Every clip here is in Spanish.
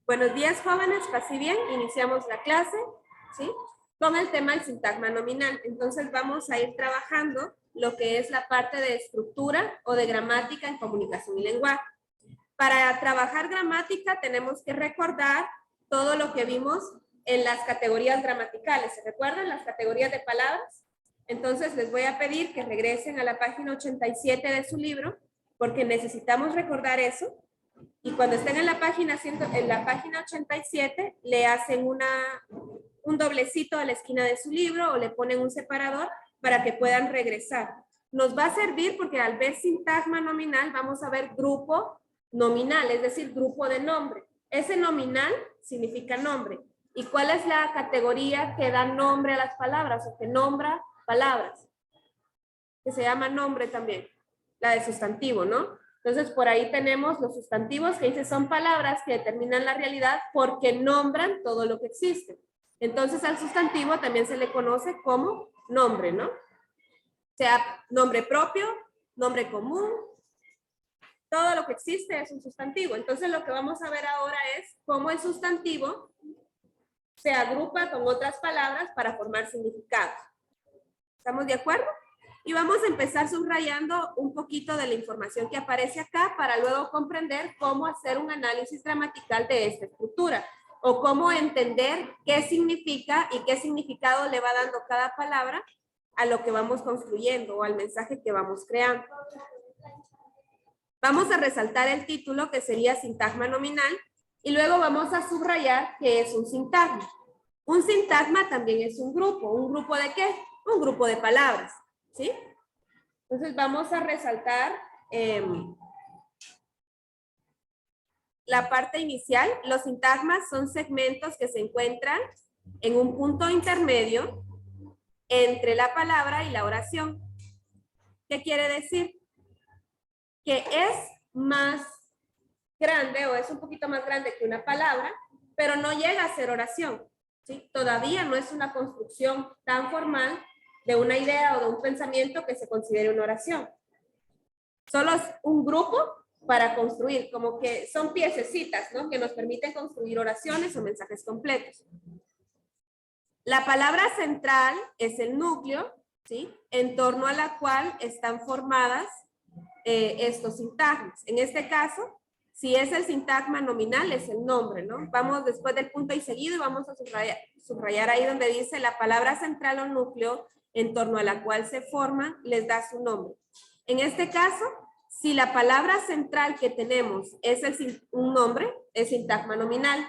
Buenos días, jóvenes, casi bien, iniciamos la clase, ¿sí? Con el tema del sintagma nominal. Entonces vamos a ir trabajando lo que es la parte de estructura o de gramática en comunicación y lenguaje. Para trabajar gramática tenemos que recordar todo lo que vimos en las categorías gramaticales. ¿Se recuerdan las categorías de palabras? Entonces les voy a pedir que regresen a la página 87 de su libro, porque necesitamos recordar eso. Y cuando estén en la página 87, le hacen un doblecito a la esquina de su libro o le ponen un separador para que puedan regresar. Nos va a servir porque al ver sintagma nominal vamos a ver grupo nominal, es decir, grupo de nombre. Ese nominal significa nombre. ¿Y cuál es la categoría que da nombre a las palabras o que nombra palabras? Que se llama nombre también, la de sustantivo, ¿no? Entonces, por ahí tenemos los sustantivos que dice son palabras que determinan la realidad porque nombran todo lo que existe. Entonces, al sustantivo también se le conoce como nombre, ¿no? Sea nombre propio, nombre común, todo lo que existe es un sustantivo. Entonces, lo que vamos a ver ahora es cómo el sustantivo se agrupa con otras palabras para formar significados. ¿Estamos de acuerdo? Y vamos a empezar subrayando un poquito de la información que aparece acá para luego comprender cómo hacer un análisis gramatical de esta estructura o cómo entender qué significa y qué significado le va dando cada palabra a lo que vamos construyendo o al mensaje que vamos creando. Vamos a resaltar el título que sería sintagma nominal y luego vamos a subrayar qué es un sintagma. Un sintagma también es un grupo. ¿Un grupo de qué? Un grupo de palabras. ¿Sí? Entonces vamos a resaltar la parte inicial. Los sintagmas son segmentos que se encuentran en un punto intermedio entre la palabra y la oración. ¿Qué quiere decir? Que es más grande o es un poquito más grande que una palabra, pero no llega a ser oración. ¿Sí? Todavía no es una construcción tan formal de una idea o de un pensamiento que se considere una oración. Solo es un grupo para construir, como que son piececitas, ¿no? Que nos permiten construir oraciones o mensajes completos. La palabra central es el núcleo, ¿sí? En torno a la cual están formadas estos sintagmas. En este caso, si es el sintagma nominal, es el nombre, ¿no? Vamos después del punto y seguido y vamos a subrayar ahí donde dice la palabra central o núcleo en torno a la cual se forma, les da su nombre. En este caso, si la palabra central que tenemos es un nombre, es sintagma nominal.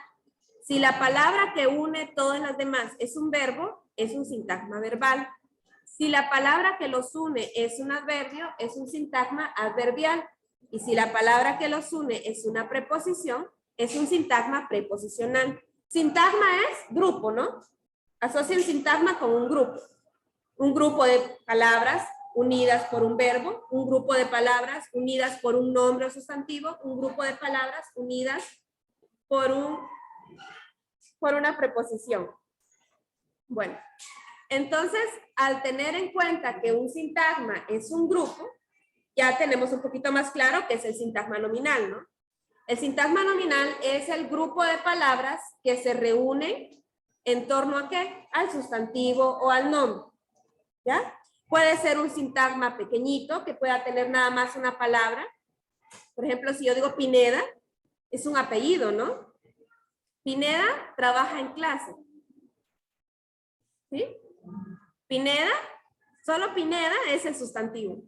Si la palabra que une todas las demás es un verbo, es un sintagma verbal. Si la palabra que los une es un adverbio, es un sintagma adverbial. Y si la palabra que los une es una preposición, es un sintagma preposicional. Sintagma es grupo, ¿no? Asocien sintagma con un grupo. Un grupo de palabras unidas por un verbo, un grupo de palabras unidas por un nombre o sustantivo, un grupo de palabras unidas por una preposición. Bueno, entonces, al tener en cuenta que un sintagma es un grupo, ya tenemos un poquito más claro que es el sintagma nominal, ¿no? El sintagma nominal es el grupo de palabras que se reúnen en torno a ¿qué? Al sustantivo o al nombre, ¿ya? Puede ser un sintagma pequeñito que pueda tener nada más una palabra. Por ejemplo, si yo digo Pineda, es un apellido, ¿no? Pineda trabaja en clase. ¿Sí? Pineda, solo Pineda es el sustantivo.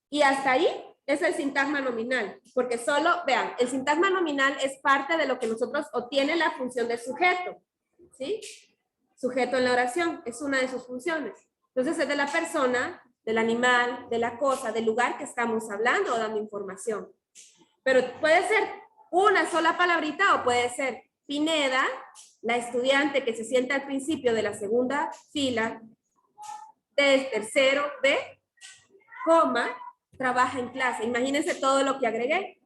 Y hasta ahí es el sintagma nominal, porque solo, vean, el sintagma nominal es parte de lo que nosotros, o tiene la función de sujeto, ¿sí? Sujeto en la oración, es una de sus funciones. Entonces es de la persona, del animal, de la cosa, del lugar que estamos hablando o dando información. Pero puede ser una sola palabrita o puede ser Pineda, la estudiante que se sienta al principio de la segunda fila, del tercero B, coma, trabaja en clase. Imagínense todo lo que agregué.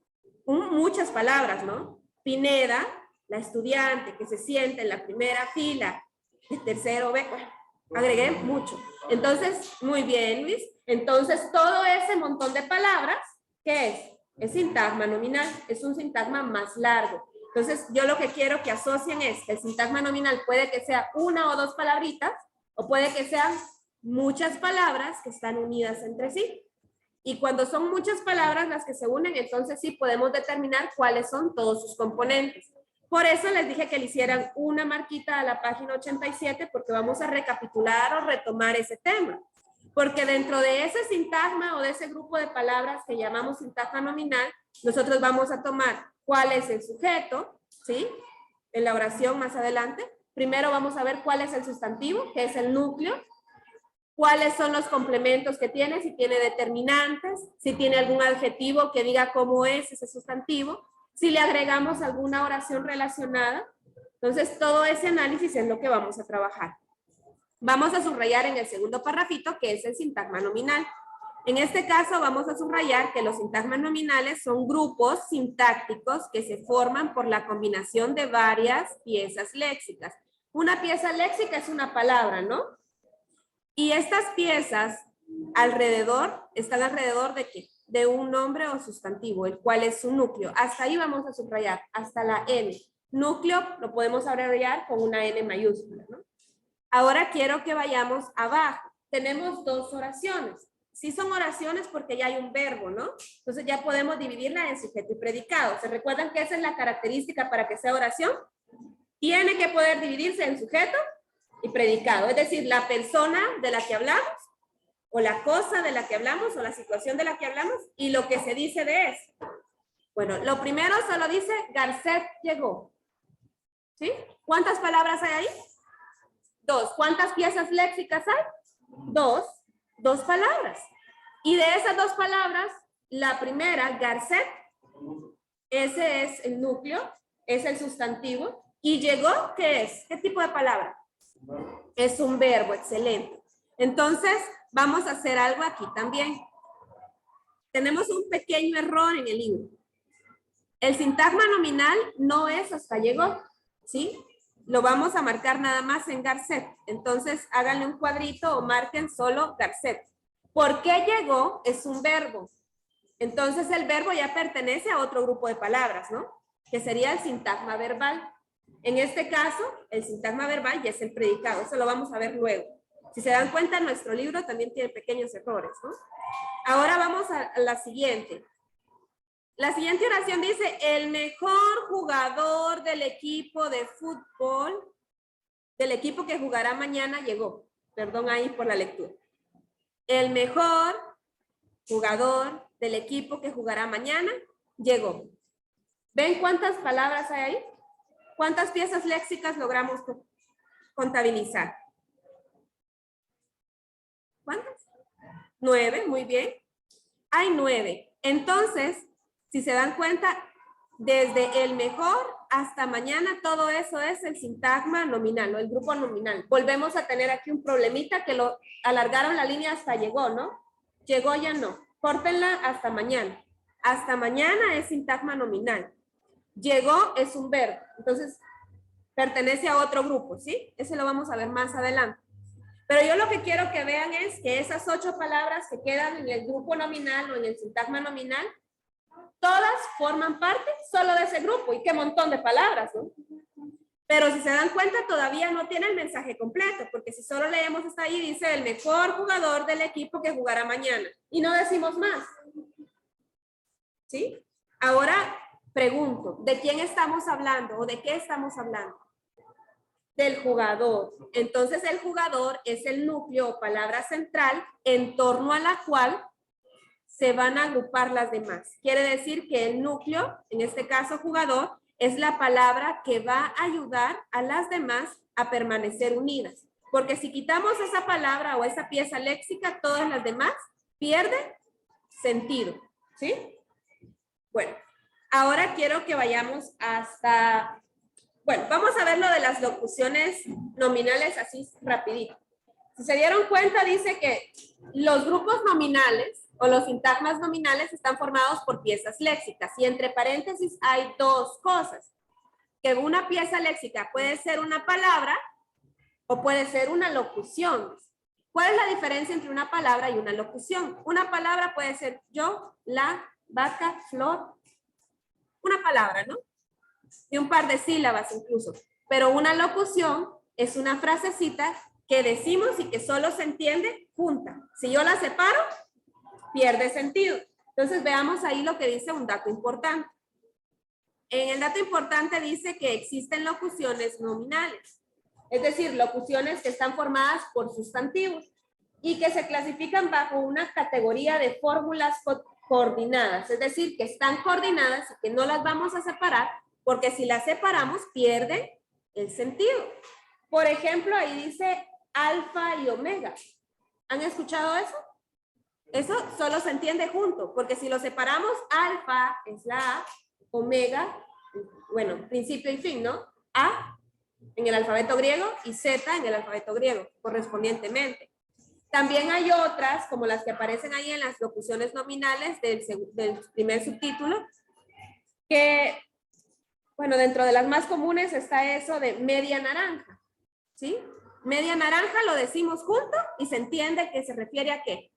Muchas palabras, ¿no? Pineda, la estudiante que se sienta en la primera fila, el tercero B, bueno, agregué mucho. Entonces, muy bien, Luis. Entonces, todo ese montón de palabras, ¿qué es? Es sintagma nominal, es un sintagma más largo. Entonces, yo lo que quiero que asocien es que el sintagma nominal puede que sea una o dos palabritas, o puede que sean muchas palabras que están unidas entre sí. Y cuando son muchas palabras las que se unen, entonces sí podemos determinar cuáles son todos sus componentes. Por eso les dije que le hicieran una marquita a la página 87, porque vamos a recapitular o retomar ese tema. Porque dentro de ese sintagma o de ese grupo de palabras que llamamos sintagma nominal, nosotros vamos a tomar cuál es el sujeto, ¿sí? En la oración más adelante. Primero vamos a ver cuál es el sustantivo, que es el núcleo. Cuáles son los complementos que tiene, si tiene determinantes, si tiene algún adjetivo que diga cómo es ese sustantivo, si le agregamos alguna oración relacionada. Entonces, todo ese análisis es lo que vamos a trabajar. Vamos a subrayar en el segundo parrafito que es el sintagma nominal. En este caso vamos a subrayar que los sintagmas nominales son grupos sintácticos que se forman por la combinación de varias piezas léxicas. Una pieza léxica es una palabra, ¿no? Y estas piezas están alrededor de ¿qué? De un nombre o sustantivo, el cual es su núcleo. Hasta ahí vamos a subrayar, hasta la N. Núcleo lo podemos abreviar con una N mayúscula, ¿no? Ahora quiero que vayamos abajo. Tenemos dos oraciones. Sí son oraciones porque ya hay un verbo, ¿no? Entonces ya podemos dividirla en sujeto y predicado. ¿Se recuerdan que esa es la característica para que sea oración? Tiene que poder dividirse en sujeto y predicado. Es decir, la persona de la que hablamos, o la cosa de la que hablamos, o la situación de la que hablamos, y lo que se dice de eso. Bueno, lo primero solo dice, Garcet llegó. ¿Sí? ¿Cuántas palabras hay ahí? Dos. ¿Cuántas piezas léxicas hay? Dos. Dos palabras. Y de esas dos palabras, la primera, Garcet, ese es el núcleo, es el sustantivo. Y llegó, ¿qué es? ¿Qué tipo de palabra? Es un verbo, excelente. Entonces, vamos a hacer algo aquí también. Tenemos un pequeño error en el libro. El sintagma nominal no es hasta llegó, ¿sí? Lo vamos a marcar nada más en Garcet. Entonces, háganle un cuadrito o marquen solo Garcet. ¿Por qué llegó? Es un verbo. Entonces, el verbo ya pertenece a otro grupo de palabras, ¿no? Que sería el sintagma verbal. En este caso, el sintagma verbal ya es el predicado. Eso lo vamos a ver luego. Si se dan cuenta, nuestro libro también tiene pequeños errores, ¿no? Ahora vamos a la siguiente. La siguiente oración dice, el mejor jugador del equipo de fútbol, del equipo que jugará mañana, llegó. Perdón ahí por la lectura. El mejor jugador del equipo que jugará mañana, llegó. ¿Ven cuántas palabras hay ahí? ¿Cuántas piezas léxicas logramos contabilizar? ¿Cuántas? 9, muy bien. Hay 9. Entonces, si se dan cuenta, desde el mejor hasta mañana, todo eso es el sintagma nominal, o el grupo nominal. Volvemos a tener aquí un problemita que lo alargaron la línea hasta llegó, ¿no? Llegó ya no. Córtenla hasta mañana. Hasta mañana es sintagma nominal. Llegó es un verbo. Entonces, pertenece a otro grupo, ¿sí? Ese lo vamos a ver más adelante. Pero yo lo que quiero que vean es que esas 8 palabras que quedan en el grupo nominal o en el sintagma nominal, todas forman parte solo de ese grupo. Y qué montón de palabras, ¿no? Pero si se dan cuenta, todavía no tiene el mensaje completo, porque si solo leemos hasta ahí, dice el mejor jugador del equipo que jugará mañana. Y no decimos más. ¿Sí? Ahora pregunto, ¿de quién estamos hablando o de qué estamos hablando? Del jugador. Entonces el jugador es el núcleo o palabra central en torno a la cual se van a agrupar las demás. Quiere decir que el núcleo, en este caso jugador, es la palabra que va a ayudar a las demás a permanecer unidas. Porque si quitamos esa palabra o esa pieza léxica, todas las demás pierden sentido. ¿Sí? Bueno, ahora quiero que vayamos hasta... Bueno, vamos a ver lo de las locuciones nominales así rapidito. Si se dieron cuenta, dice que los grupos nominales o los sintagmas nominales están formados por piezas léxicas y entre paréntesis hay dos cosas. Que una pieza léxica puede ser una palabra o puede ser una locución. ¿Cuál es la diferencia entre una palabra y una locución? Una palabra puede ser yo, la, vaca, flor. Una palabra, ¿no? de un par de sílabas incluso. Pero una locución es una frasecita que decimos y que solo se entiende junta. Si yo la separo, pierde sentido. Entonces veamos ahí lo que dice un dato importante. En el dato importante dice que existen locuciones nominales, es decir, locuciones que están formadas por sustantivos y que se clasifican bajo una categoría de fórmulas coordinadas, es decir, que están coordinadas y que no las vamos a separar porque si las separamos pierde el sentido. Por ejemplo, ahí dice alfa y omega. ¿Han escuchado eso? Eso solo se entiende junto, porque si lo separamos, alfa es la A, omega, bueno, principio y fin, ¿no? A en el alfabeto griego y Z en el alfabeto griego, correspondientemente. También hay otras, como las que aparecen ahí en las locuciones nominales del primer subtítulo, que, bueno, dentro de las más comunes está eso de media naranja, ¿sí? Media naranja lo decimos junto y se entiende que se refiere a ¿qué?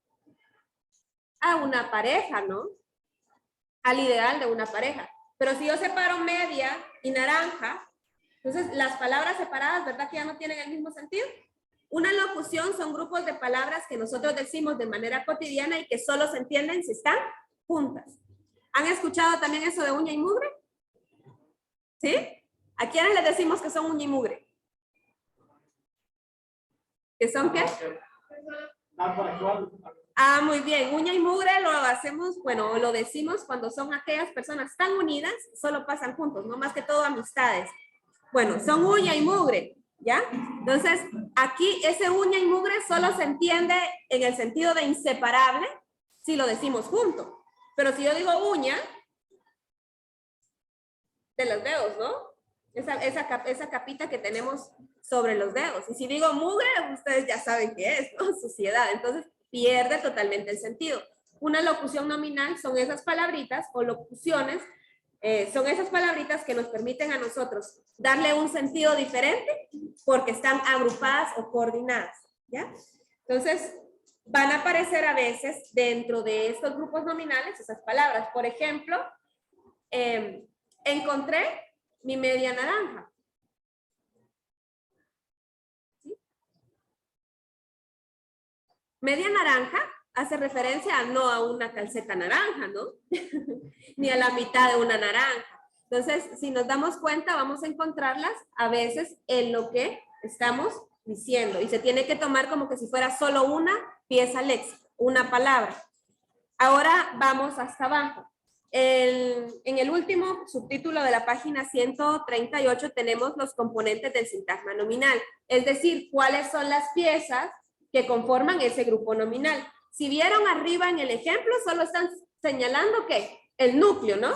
A una pareja, ¿no? Al ideal de una pareja. Pero si yo separo media y naranja, entonces las palabras separadas, ¿verdad que ya no tienen el mismo sentido? Una locución son grupos de palabras que nosotros decimos de manera cotidiana y que solo se entienden si están juntas. ¿Han escuchado también eso de uña y mugre? ¿Sí? ¿A quiénes les decimos que son uña y mugre? ¿Que son qué? Ah, muy bien. Uña y mugre lo hacemos, bueno, lo decimos cuando son aquellas personas tan unidas, solo pasan juntos, no más que todo amistades. Bueno, son uña y mugre, ¿ya? Entonces, aquí ese uña y mugre solo se entiende en el sentido de inseparable si lo decimos junto. Pero si yo digo uña, de los dedos, ¿no? Esa capita que tenemos sobre los dedos. Y si digo mugre, ustedes ya saben qué es, ¿no? Suciedad. Entonces, pierde totalmente el sentido. Una locución nominal son esas palabritas o locuciones, son esas palabritas que nos permiten a nosotros darle un sentido diferente porque están agrupadas o coordinadas, ¿ya? Entonces, van a aparecer a veces dentro de estos grupos nominales esas palabras. Por ejemplo, encontré mi media naranja. ¿Sí? Media naranja hace referencia no a una calceta naranja, ¿no? Ni a la mitad de una naranja. Entonces, si nos damos cuenta, vamos a encontrarlas a veces en lo que estamos diciendo. Y se tiene que tomar como que si fuera solo una pieza léxica, una palabra. Ahora vamos hasta abajo. En el último subtítulo de la página 138 tenemos los componentes del sintagma nominal, es decir, cuáles son las piezas que conforman ese grupo nominal. Si vieron arriba en el ejemplo, solo están señalando que el núcleo, ¿no?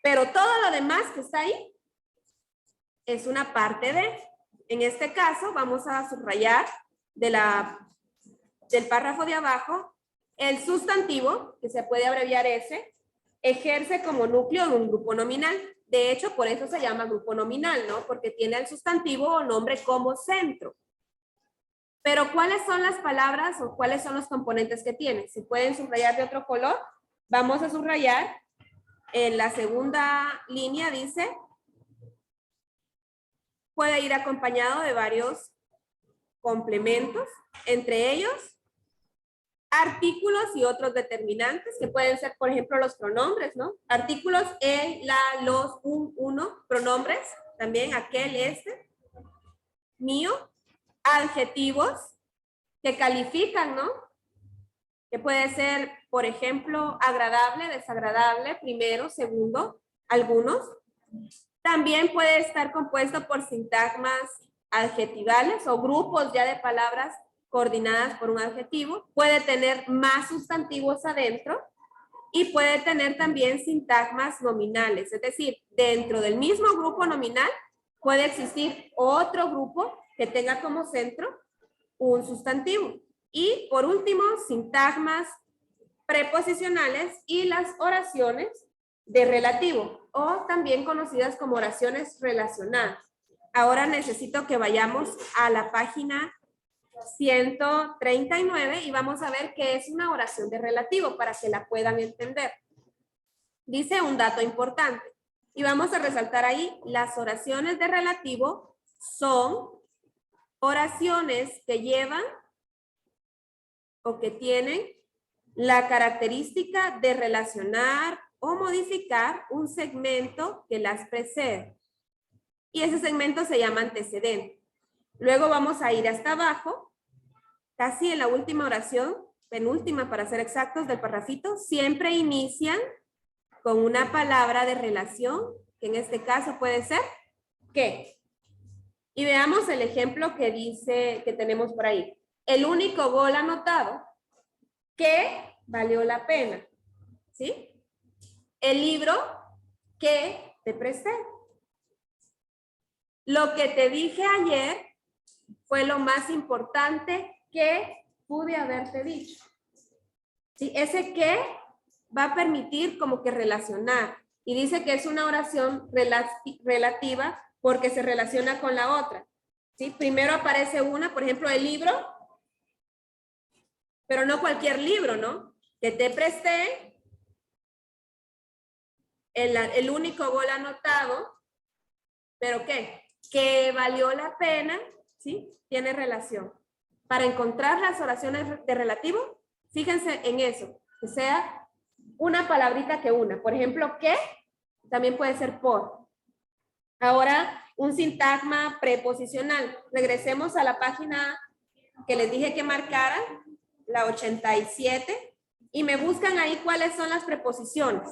Pero todo lo demás que está ahí es una parte de. En este caso, vamos a subrayar del párrafo de abajo, el sustantivo, que se puede abreviar S, ejerce como núcleo de un grupo nominal. De hecho, por eso se llama grupo nominal, ¿no? Porque tiene el sustantivo o nombre como centro. Pero, ¿cuáles son las palabras o cuáles son los componentes que tiene? Si pueden subrayar de otro color, vamos a subrayar. En la segunda línea dice, puede ir acompañado de varios complementos, entre ellos artículos y otros determinantes que pueden ser, por ejemplo, los pronombres, ¿no? Artículos, el, la, los, un, uno, pronombres, también aquel, este, mío, adjetivos que califican, ¿no? Que puede ser, por ejemplo, agradable, desagradable, primero, segundo, algunos. También puede estar compuesto por sintagmas adjetivales o grupos ya de palabras coordinadas por un adjetivo. Puede tener más sustantivos adentro y puede tener también sintagmas nominales. Es decir, dentro del mismo grupo nominal puede existir otro grupo que tenga como centro un sustantivo. Y por último, sintagmas preposicionales y las oraciones de relativo o también conocidas como oraciones relacionadas. Ahora necesito que vayamos a la página 139 y vamos a ver qué es una oración de relativo para que la puedan entender. Dice un dato importante. Y vamos a resaltar ahí, las oraciones de relativo son oraciones que llevan o que tienen la característica de relacionar o modificar un segmento que las precede. Y ese segmento se llama antecedente. Luego vamos a ir hasta abajo, casi en la última oración, penúltima para ser exactos del parrafito, siempre inician con una palabra de relación, que en este caso puede ser ¿qué? Y veamos el ejemplo que dice, que tenemos por ahí. El único gol anotado que valió la pena, ¿sí? El libro que te presté. Lo que te dije ayer fue lo más importante que pude haberte dicho. ¿Sí? Ese que va a permitir como que relacionar. Y dice que es una oración relativa porque se relaciona con la otra. ¿Sí? Primero aparece una, por ejemplo, el libro, pero no cualquier libro, ¿no? Que te presté, el único gol anotado, pero ¿qué? Que valió la pena, ¿sí? Tiene relación. Para encontrar las oraciones de relativo, fíjense en eso, que sea una palabrita que una. Por ejemplo, que también puede ser por. Ahora, un sintagma preposicional. Regresemos a la página que les dije que marcaran, la 87, y me buscan ahí cuáles son las preposiciones.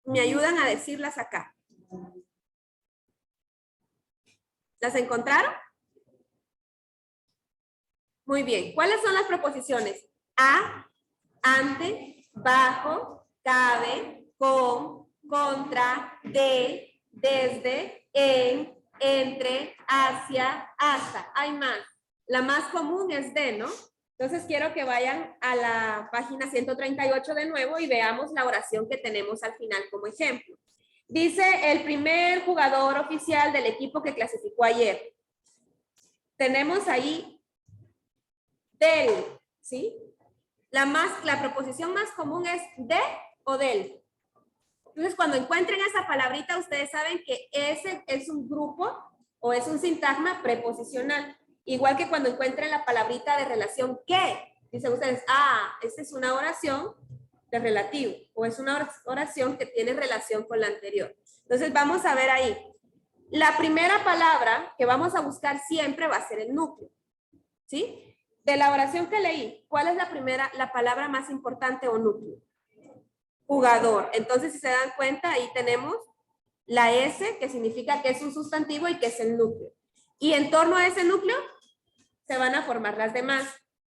Me ayudan a decirlas acá. ¿Las encontraron? Muy bien. ¿Cuáles son las preposiciones? A, ante, bajo, cabe, con, contra, de, desde, en, entre, hacia, hasta. Hay más. La más común es de, ¿no? Entonces quiero que vayan a la página 138 de nuevo y veamos la oración que tenemos al final como ejemplo. Dice el primer jugador oficial del equipo que clasificó ayer. Tenemos ahí del, ¿sí? La preposición más común es de o del. Entonces, cuando encuentren esa palabrita, ustedes saben que ese es un grupo o es un sintagma preposicional. Igual que cuando encuentren la palabrita de relación que, dicen ustedes, ah, esta es una oración de relativo o es una oración que tiene relación con la anterior. Entonces, vamos a ver ahí. La primera palabra que vamos a buscar siempre va a ser el núcleo, ¿sí? De la oración que leí, ¿cuál es la palabra más importante o núcleo? Jugador. Entonces, si se dan cuenta, ahí tenemos la S, que significa que es un sustantivo y que es el núcleo. Y en torno a ese núcleo se van a formar las demás.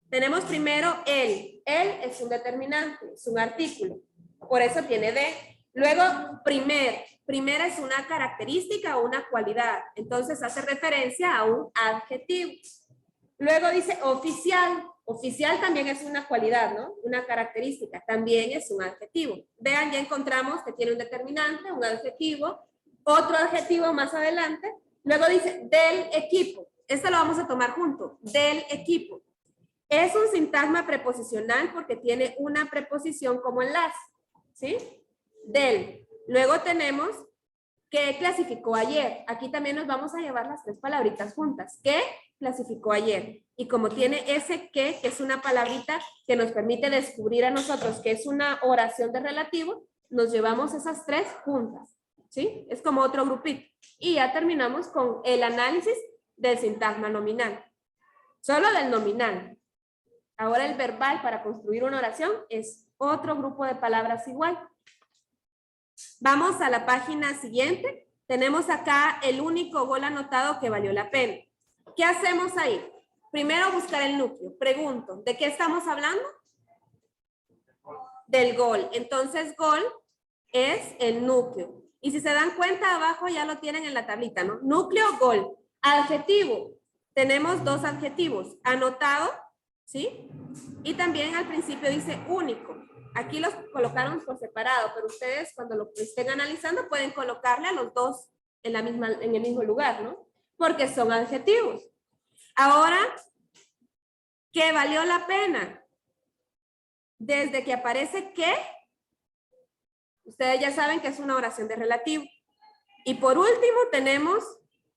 Tenemos primero el. El es un determinante, es un artículo. Por eso tiene de. Luego, primer. Primera es una característica o una cualidad. Entonces, hace referencia a un adjetivo. Luego dice oficial. Oficial también es una cualidad, ¿no? Una característica. También es un adjetivo. Vean, ya encontramos que tiene un determinante, un adjetivo, otro adjetivo más adelante. Luego dice del equipo. Este lo vamos a tomar junto. Del equipo. Es un sintagma preposicional porque tiene una preposición como enlace. ¿Sí? Del. Luego tenemos que clasificó ayer. Aquí también nos vamos a llevar las tres palabritas juntas. ¿Qué clasificó ayer? Y como tiene ese que es una palabrita que nos permite descubrir a nosotros que es una oración de relativo, nos llevamos esas tres juntas. ¿Sí? Es como otro grupito. Y ya terminamos con el análisis del sintagma nominal. Solo del nominal. Ahora el verbal para construir una oración es otro grupo de palabras igual. Vamos a la página siguiente. Tenemos acá el único gol anotado que valió la pena. ¿Qué hacemos ahí? Primero buscar el núcleo. Pregunto, ¿de qué estamos hablando? Del gol. Entonces, gol es el núcleo. Y si se dan cuenta, abajo ya lo tienen en la tablita, ¿no? Núcleo, gol. Adjetivo. Tenemos dos adjetivos. Anotado, ¿sí? Y también al principio dice único. Aquí los colocaron por separado, pero ustedes cuando lo estén analizando pueden colocarle a los dos en el mismo lugar, ¿no? Porque son adjetivos. Ahora, ¿qué valió la pena? Desde que aparece ¿qué? Ustedes ya saben que es una oración de relativo. Y por último tenemos,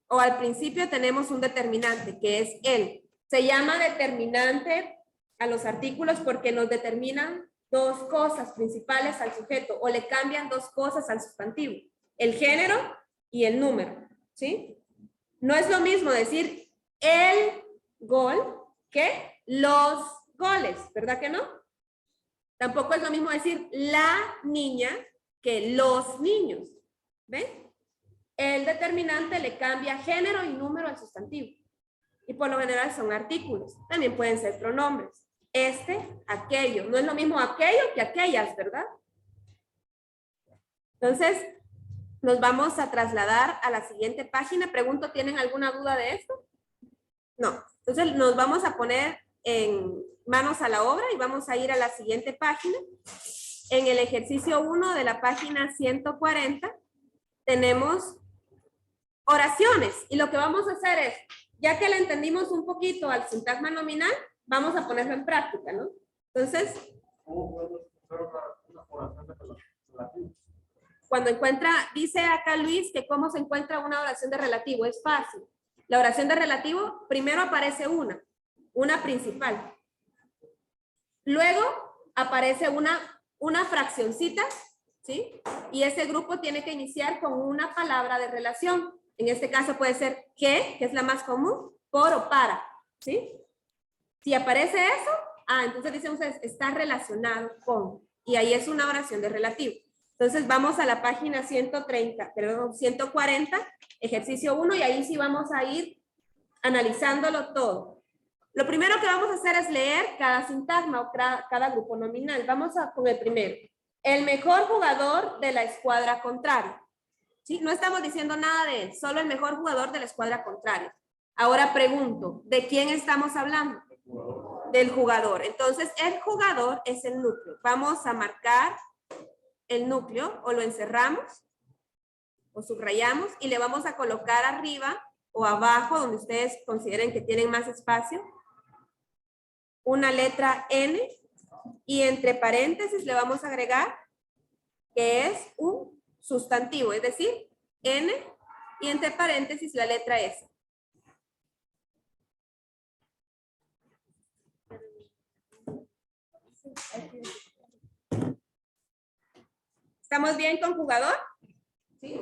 o al principio tenemos un determinante, que es el. Se llama determinante a los artículos porque nos determinan dos cosas principales al sujeto, o le cambian dos cosas al sustantivo, el género y el número, ¿sí? No es lo mismo decir el gol que los goles, ¿verdad que no? Tampoco es lo mismo decir la niña que los niños, ¿ven? El determinante le cambia género y número al sustantivo. Y por lo general son artículos. También pueden ser pronombres. Este, aquello. No es lo mismo aquello que aquellas, ¿verdad? Entonces, nos vamos a trasladar a la siguiente página. Pregunto, ¿tienen alguna duda de esto? No. Entonces, nos vamos a poner en manos a la obra y vamos a ir a la siguiente página. En el ejercicio 1 de la página 140 tenemos oraciones. Y lo que vamos a hacer es, ya que le entendimos un poquito al sintagma nominal, vamos a ponerlo en práctica, ¿no? Entonces, cuando encuentra, dice acá Luis que cómo se encuentra una oración de relativo, es fácil. La oración de relativo, primero aparece una principal. Luego aparece una fraccioncita, ¿sí? Y ese grupo tiene que iniciar con una palabra de relación. En este caso puede ser que es la más común, por o para, ¿sí? Si aparece eso, entonces dicen ustedes, está relacionado con, y ahí es una oración de relativo. Entonces vamos a la página 140, ejercicio 1, y ahí sí vamos a ir analizándolo todo. Lo primero que vamos a hacer es leer cada sintagma o cada grupo nominal. Vamos con el primero. El mejor jugador de la escuadra contraria. ¿Sí? No estamos diciendo nada de él, solo el mejor jugador de la escuadra contraria. Ahora pregunto, ¿de quién estamos hablando? Del jugador. Entonces, el jugador es el núcleo. Vamos a marcar el núcleo, o lo encerramos, o subrayamos, y le vamos a colocar arriba o abajo, donde ustedes consideren que tienen más espacio, una letra N, y entre paréntesis le vamos a agregar que es un sustantivo, es decir, N, y entre paréntesis la letra S. ¿Estamos bien con jugador? ¿Sí?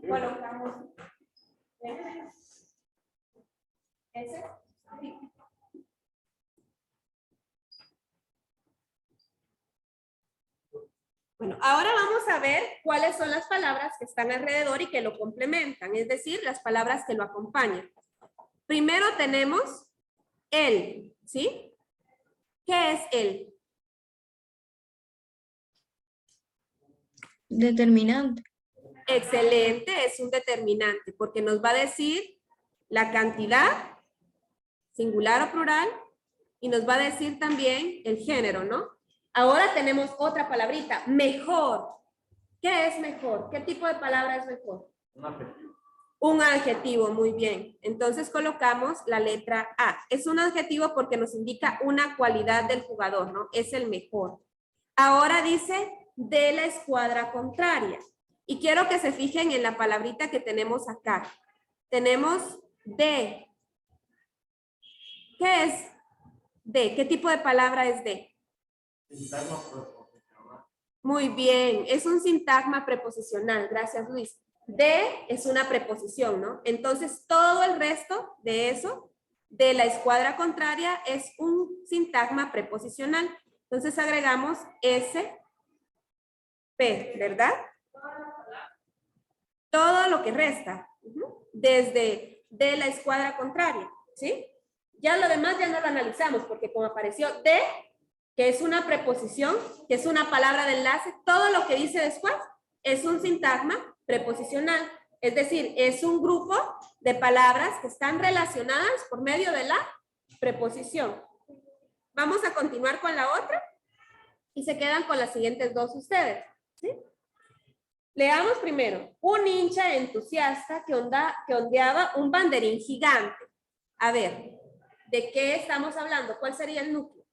Colocamos S. Bueno, ahora vamos a ver cuáles son las palabras que están alrededor y que lo complementan, es decir, las palabras que lo acompañan. Primero tenemos el, ¿sí? ¿Qué es el? Determinante. Excelente, es un determinante porque nos va a decir la cantidad, singular o plural, y nos va a decir también el género, ¿no? Ahora tenemos otra palabrita, mejor. ¿Qué es mejor? ¿Qué tipo de palabra es mejor? Un adjetivo. Un adjetivo, muy bien. Entonces colocamos la letra A. Es un adjetivo porque nos indica una cualidad del jugador, ¿no? Es el mejor. Ahora dice de la escuadra contraria. Y quiero que se fijen en la palabrita que tenemos acá. Tenemos de. ¿Qué es de? ¿Qué tipo de palabra es de? Sintagma preposicional. Muy bien, es un sintagma preposicional. Gracias, Luis. De es una preposición, ¿no? Entonces, todo el resto de eso, de la escuadra contraria, es un sintagma preposicional. Entonces, agregamos S, P, ¿verdad? Todo lo que resta. Desde de la escuadra contraria, ¿sí? Ya lo demás ya no lo analizamos, porque como apareció de, que es una preposición, que es una palabra de enlace, todo lo que dice después es un sintagma preposicional. Es decir, es un grupo de palabras que están relacionadas por medio de la preposición. Vamos a continuar con la otra y se quedan con las siguientes dos ustedes, ¿sí? Leamos primero. Un hincha entusiasta que ondeaba un banderín gigante. A ver, ¿de qué estamos hablando? ¿Cuál sería el núcleo?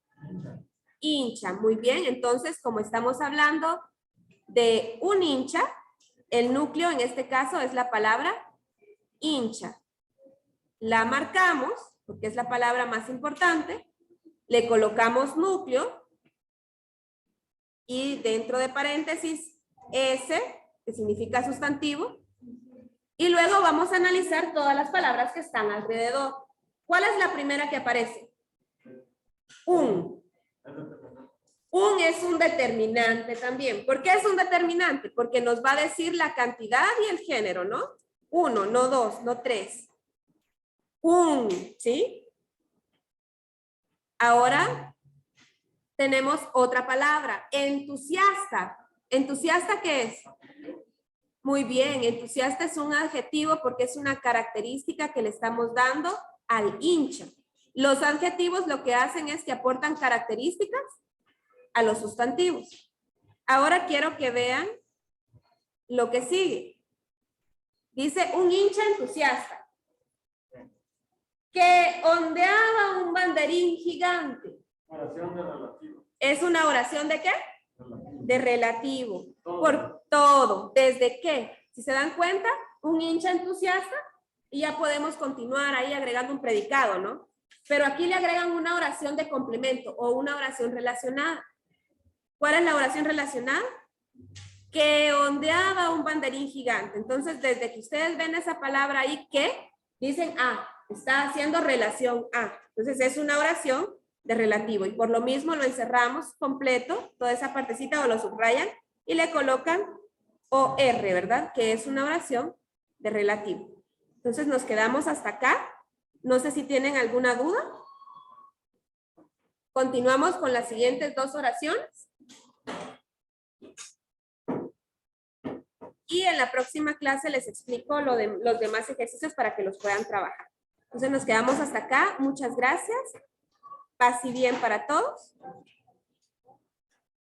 Hincha, muy bien. Entonces, como estamos hablando de un hincha, el núcleo en este caso es la palabra hincha. La marcamos, porque es la palabra más importante, le colocamos núcleo y dentro de paréntesis S, que significa sustantivo, y luego vamos a analizar todas las palabras que están alrededor. ¿Cuál es la primera que aparece? Un. Un es un determinante también. ¿Por qué es un determinante? Porque nos va a decir la cantidad y el género, ¿no? 1, no 2, no 3. Un, ¿sí? Ahora tenemos otra palabra, entusiasta. ¿Entusiasta qué es? Muy bien, entusiasta es un adjetivo porque es una característica que le estamos dando al hincha. Los adjetivos lo que hacen es que aportan características a los sustantivos. Ahora quiero que vean lo que sigue. Dice un hincha entusiasta que ondeaba un banderín gigante. Oración de relativo. ¿Es una oración de qué? Relativo. De relativo. Todo. Por todo. ¿Desde qué? Si se dan cuenta, un hincha entusiasta y ya podemos continuar ahí agregando un predicado, ¿no? Pero aquí le agregan una oración de complemento o una oración relacionada. ¿Cuál es la oración relacionada? Que ondeaba un banderín gigante. Entonces, desde que ustedes ven esa palabra ahí, que, dicen, está haciendo relación a. Entonces, es una oración de relativo. Y por lo mismo lo encerramos completo, toda esa partecita, o lo subrayan, y le colocan OR, ¿verdad? Que es una oración de relativo. Entonces, nos quedamos hasta acá. No sé si tienen alguna duda. Continuamos con las siguientes dos oraciones. Y en la próxima clase les explico lo de los demás ejercicios para que los puedan trabajar. Entonces nos quedamos hasta acá. Muchas gracias. Paz y bien para todos.